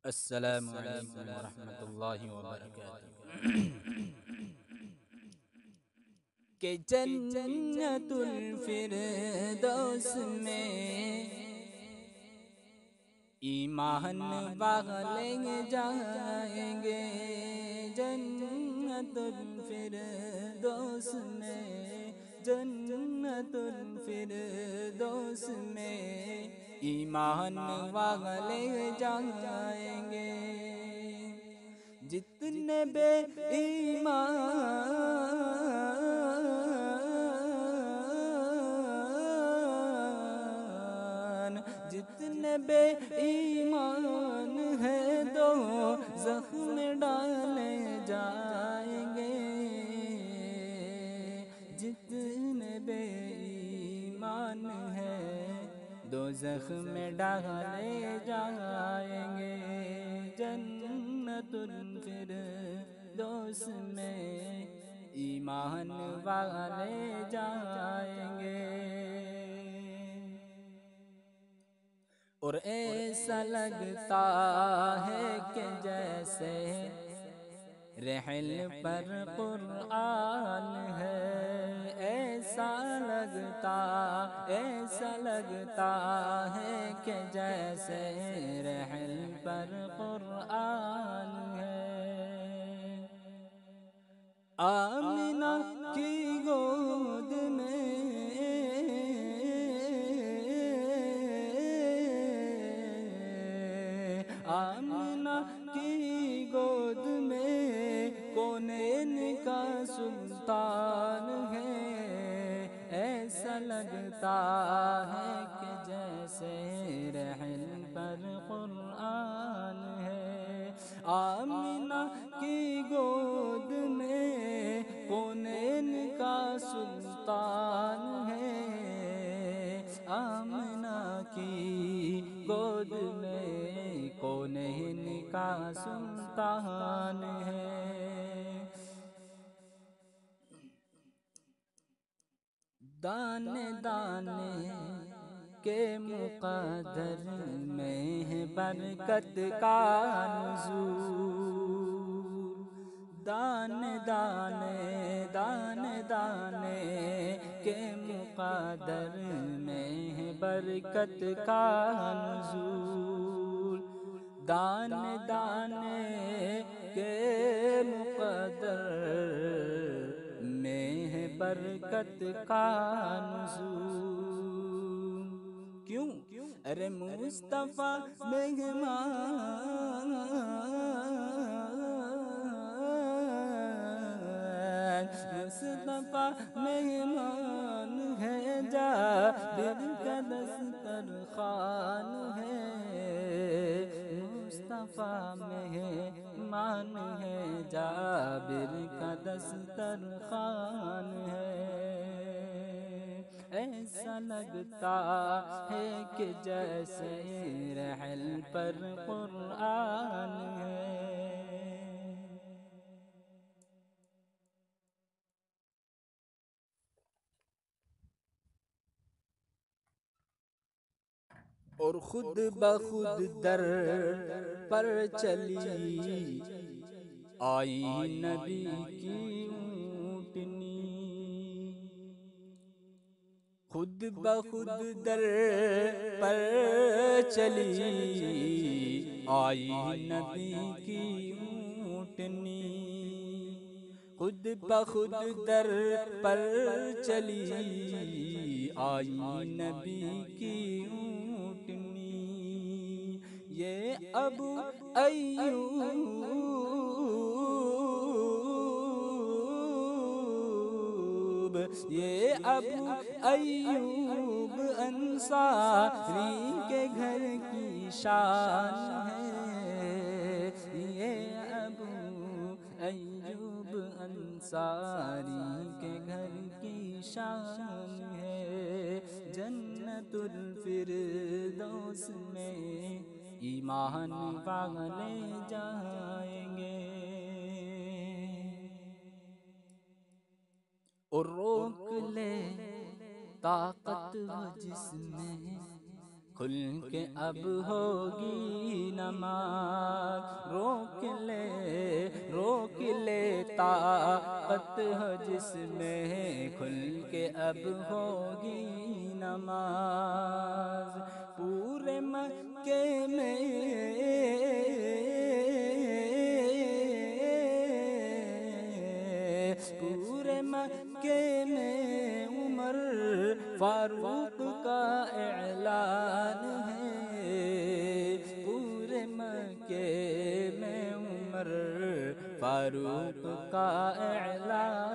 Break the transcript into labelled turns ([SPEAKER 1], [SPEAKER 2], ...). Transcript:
[SPEAKER 1] السلام علیکم ورحمۃ اللہ وبرکاتہ۔ کہ جنت الفردوس میں ایمان والے جائیں گے، جنت الفردوس میں، جنت الفردوس میں ایمان والے جائیں گے۔ جتنے بے ایمان، جتنے بے ایمان ہیں دو زخم ڈالے جائیں گے، جتنے بے ایمان ہیں دو زخم ڈالے جائیں گے، جنت الفردوس میں ایمان والے جائیں گے۔ اور ایسا لگتا ہے کہ جیسے رحل پر قرآن ہے، ایسا لگتا ہے کہ جیسے رحل پر قرآن ہے۔ آمنہ کی گود میں آمنہ کی گود میں کونین کا سلطان ہے، ایسا لگتا ہے کہ جیسے رحل پر قرآن ہے۔ آمنہ کی گود میں کونین کا سلطان ہے، آمنہ کی گود میں کونین کا سلطان ہے۔ دانے دانے کے مقدر میں ہے برکت کا نزول، دانے دانے کے مقدر میں ہے برکت کا نزول، دانے دانے کے مقدر میں ہے برکت کا نزول۔ کیوں؟ ارے مصطفیٰ مہمان، مصطفیٰ مہمان ہے، جابر کا دسترخوان ہے، مصطفیٰ مہمان ہے، جابر کا دسترخوان ہے۔ ایسا لگتا ہے کہ جیسے رحل پر قرآن ہے۔ اور خود بخود در پر چلی آئی نبی کی اونٹنی، خود بخود در پر چلی آئی نبی کی اونٹنی، خود بخود در پر چلی آئی نبی کی اونٹنی، یہ ابو ایوب، یہ ابو ایوب انصاری کے گھر کی شان ہے، یہ ابو ایوب انصاری کے گھر کی شان ہے، جنت الفردوس میں ایمان والے جائیں گے۔ اور روک لے طاقت وہ جس میں کھل کے اب ہوگی نماز، طاقت ہو جس میں کھل کے اب ہوگی نماز، پورے مکے میں پورے مکے میں عمر فاروق کا اعلان ہے، پورے مکے میں عمر فاروق کا اعلان